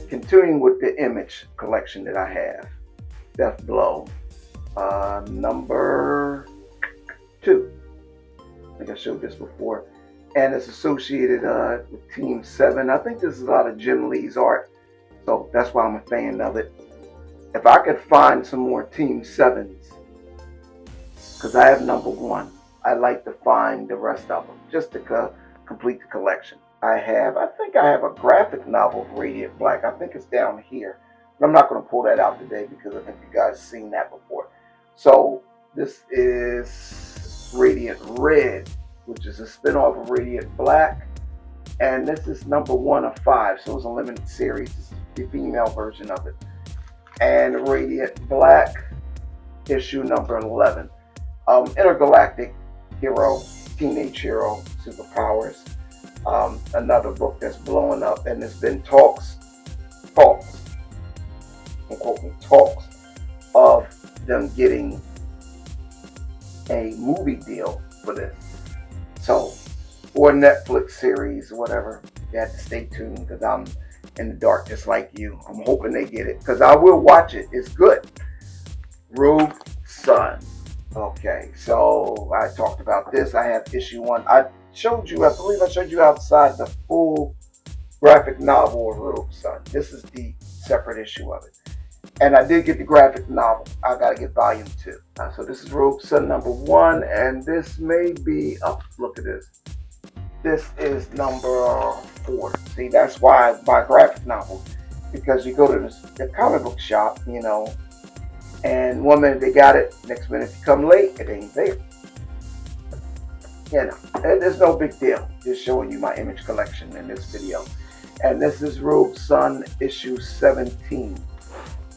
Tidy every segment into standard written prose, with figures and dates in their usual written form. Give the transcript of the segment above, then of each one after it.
Continuing with the image collection that I have, Death Blow, number 2. I think I showed this before, and it's associated with Team 7. I think this is a lot of Jim Lee's art, so that's why I'm a fan of it. If I could find some more Team 7s, because I have number 1, I'd like to find the rest of them just to complete the collection. I think I have a graphic novel of Radiant Black. I think it's down here. But I'm not going to pull that out today because I think you guys have seen that before. So this is Radiant Red, which is a spinoff of Radiant Black. And this is number 1 of 5. So it's a limited series. It's the female version of it. And Radiant Black, issue number 11. Intergalactic hero, teenage hero, superpowers. Another book that's blowing up, and there's been talks, in them getting a movie deal for this. So, or a Netflix series or whatever. You have to stay tuned because I'm in the dark just like you. I'm hoping they get it because I will watch it. It's good. Rogue Sun. Okay, so I talked about this. I have issue 1. I believe I showed you outside the full graphic novel of Rogue Sun. This is the separate issue of it. And I did get the graphic novel. I got to get volume 2. So this is Rogue Sun number 1, and this may be, oh, look at this. This is number 4. See, that's why I buy graphic novels, because you go to the comic book shop, you know, and one minute they got it, next minute if you come late, it ain't there. You know, and there's no big deal. Just showing you my image collection in this video. And this is Rogue Sun issue 17.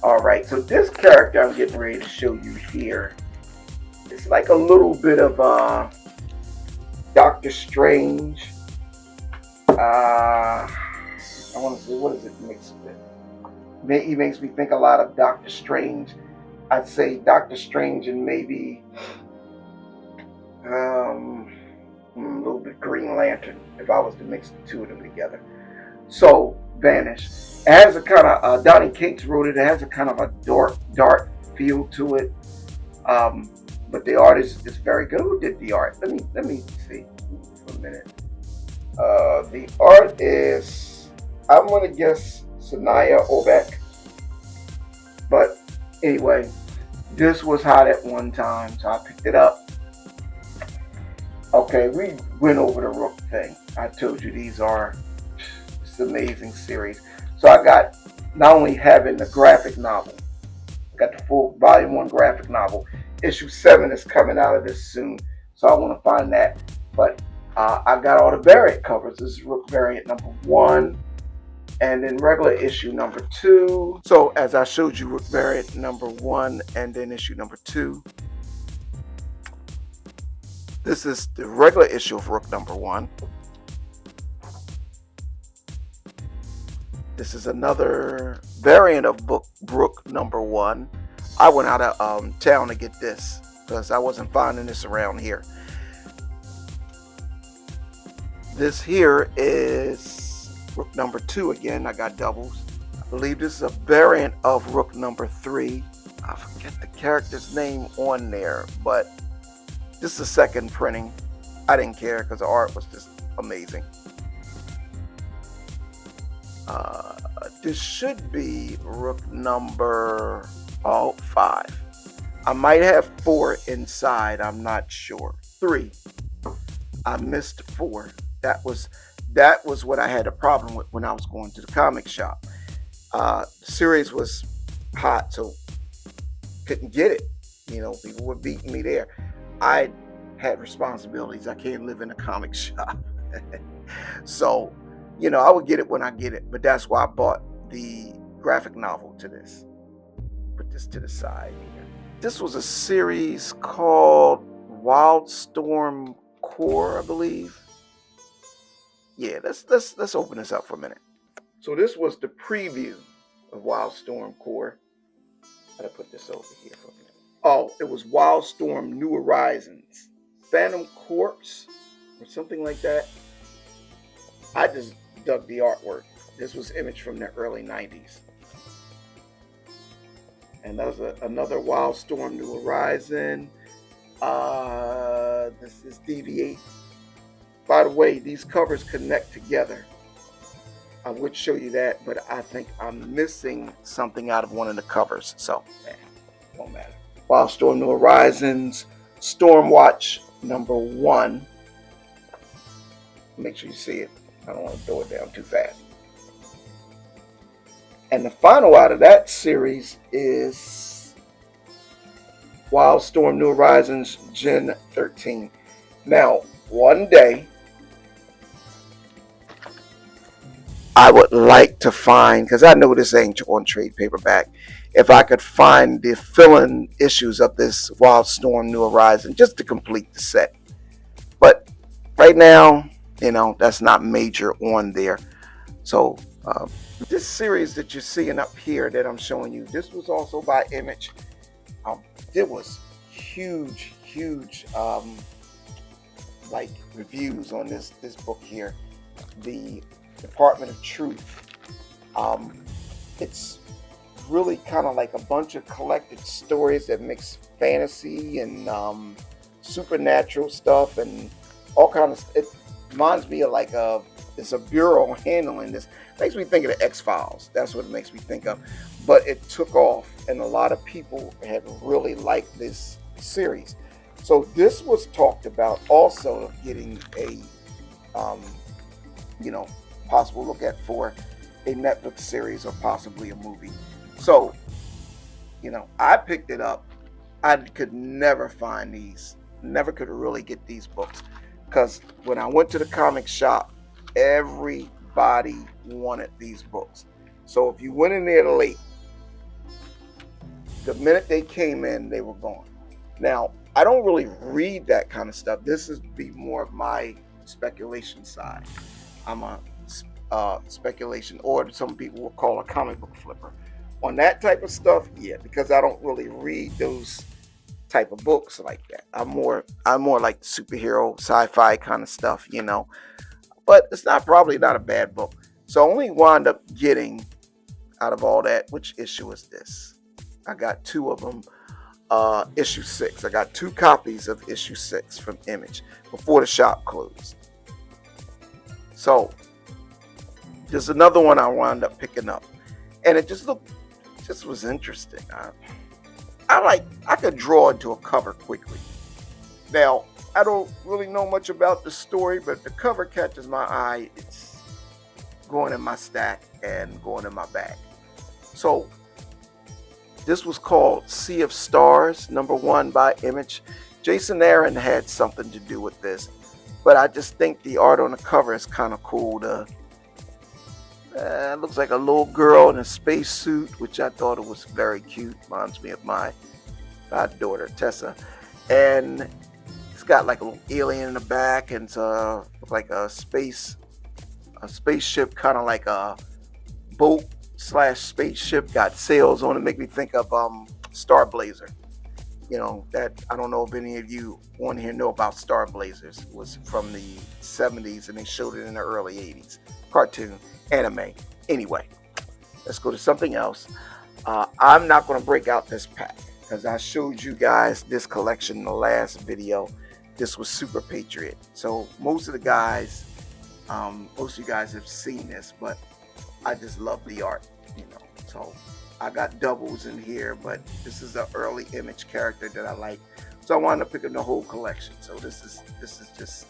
Alright, so this character I'm getting ready to show you here, it's like a little bit of Doctor Strange. I want to say, what does it mix with? He makes me think a lot of Doctor Strange. I'd say Doctor Strange and maybe a little bit Green Lantern if I was to mix the two of them together. So, Vanish. It has a kind of, Donnie Cates wrote it. It has a kind of a dark feel to it. But the art is very good. Who did the art? Let me see for a minute. The art is, I'm gonna guess Sanaya Obek. But anyway, this was hot at one time, so I picked it up. Okay, we went over the Rook thing. I told you these are just amazing series. So I got not only having the graphic novel, I got the full volume 1 graphic novel. Issue 7 is coming out of this soon, so I want to find that. But I got all the variant covers. This is Rook variant number 1, and then regular issue number 2. So as I showed you, Rook variant number 1 and then issue number 2. This is the regular issue of Rook number 1. This is another variant of Rook number 1. I went out of town to get this because I wasn't finding this around here. This here is Rook number 2 again. I got doubles. I believe this is a variant of Rook number 3. I forget the character's name on there, but this is a second printing. I didn't care because the art was just amazing. This should be Rook number 5. I might have 4 inside. I'm not sure. 3. I missed 4. That was what I had a problem with when I was going to the comic shop. The series was hot, so couldn't get it. You know, people were beating me there. I had responsibilities. I can't live in a comic shop. So, you know, I would get it when I get it, but that's why I bought the graphic novel to this. Put this to the side here. This was a series called Wildstorm Core, I believe. Yeah, let's open this up for a minute. So this was the preview of Wildstorm Core. I gotta put this over here for a minute. Oh, it was Wildstorm New Horizons, Phantom Corpse, or something like that. I just dug the artwork. This was image from the early 90s. And that was another Wildstorm New Horizon. This is DV8. By the way, these covers connect together. I would show you that, but I think I'm missing something out of one of the covers. So, won't matter. Wildstorm New Horizons, Stormwatch number 1. Make sure you see it. I don't want to throw it down too fast. And the final out of that series is Wildstorm New Horizons Gen 13. Now, one day, I would like to find, because I know this ain't on trade paperback, if I could find the fill-in issues of this Wildstorm New Horizon just to complete the set. But right now, you know, that's not major on there. So this series that you're seeing up here that I'm showing you, this was also by Image. there was huge like reviews on this book here, The Department of Truth. It's really kind of like a bunch of collected stories that mix fantasy and supernatural stuff and all kinds of. It reminds me of like it's a bureau handling this. Makes me think of the X-Files. That's what it makes me think of. But it took off, and a lot of people had really liked this series. So this was talked about also of getting a, possible look at for a Netflix series or possibly a movie. So, I picked it up. I could never find these, never could really get these books. Because when I went to the comic shop, everybody wanted these books. So if you went in there late, the minute they came in, they were gone. Now, I don't really read that kind of stuff. This is be more of my speculation side. I'm a speculation, or some people will call a comic book flipper. On that type of stuff, yeah, because I don't really read those type of books like that. I'm more like superhero, sci-fi kind of stuff, But it's probably not a bad book. So I only wound up getting out of all that, which issue is this? I got two of them. Issue 6. I got 2 copies of issue 6 from Image before the shop closed. So there's another one I wound up picking up, and it just was interesting. I could draw into a cover quickly. Now, I don't really know much about the story, but the cover catches my eye. It's going in my stack and going in my bag. So this was called Sea of Stars, #1 by Image. Jason Aaron had something to do with this, but I just think the art on the cover is kind of cool. It looks like a little girl in a space suit, which I thought it was very cute. Reminds me of my goddaughter Tessa, and it's got like a little alien in the back, and it's like a spaceship, kind of like a boat / spaceship, got sails on it. Make me think of Star Blazer. That I don't know if any of you on here know about Star Blazers. It was from the 70s, and they showed it in the early 80s. Cartoon, anime. Anyway, let's go to something else. I'm not going to break out this pack because I showed you guys this collection in the last video. This was Super Patriot. So most of you guys have seen this, but I just love the art, So I got doubles in here, but this is an early Image character that I like. So I wound up picking the whole collection. So this is just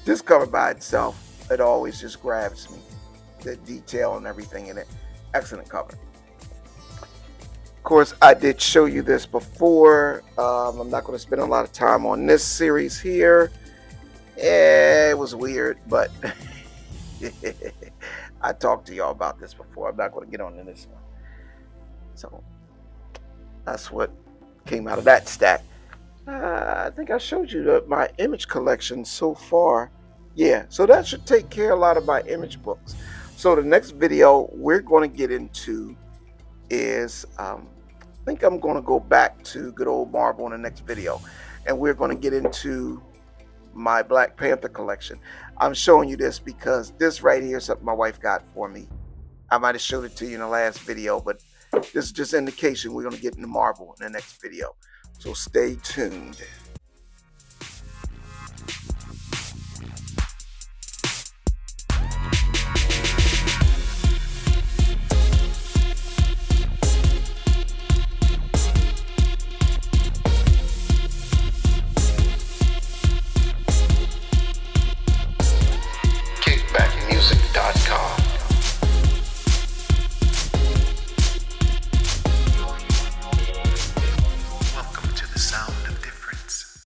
this cover by itself. It always just grabs me. The detail and everything in it. Excellent cover. Of course, I did show you this before. I'm not going to spend a lot of time on this series here. It was weird, but I talked to y'all about this before. I'm not going to get on to this one. So that's what came out of that stack. I think I showed you my Image collection so far. Yeah, so that should take care of a lot of my Image books. So the next video we're going to get into is, I think I'm going to go back to good old Marvel in the next video. And we're going to get into my Black Panther collection. I'm showing you this because this right here is something my wife got for me. I might have showed it to you in the last video, but this is just indication we're going to get into Marvel in the next video. So stay tuned.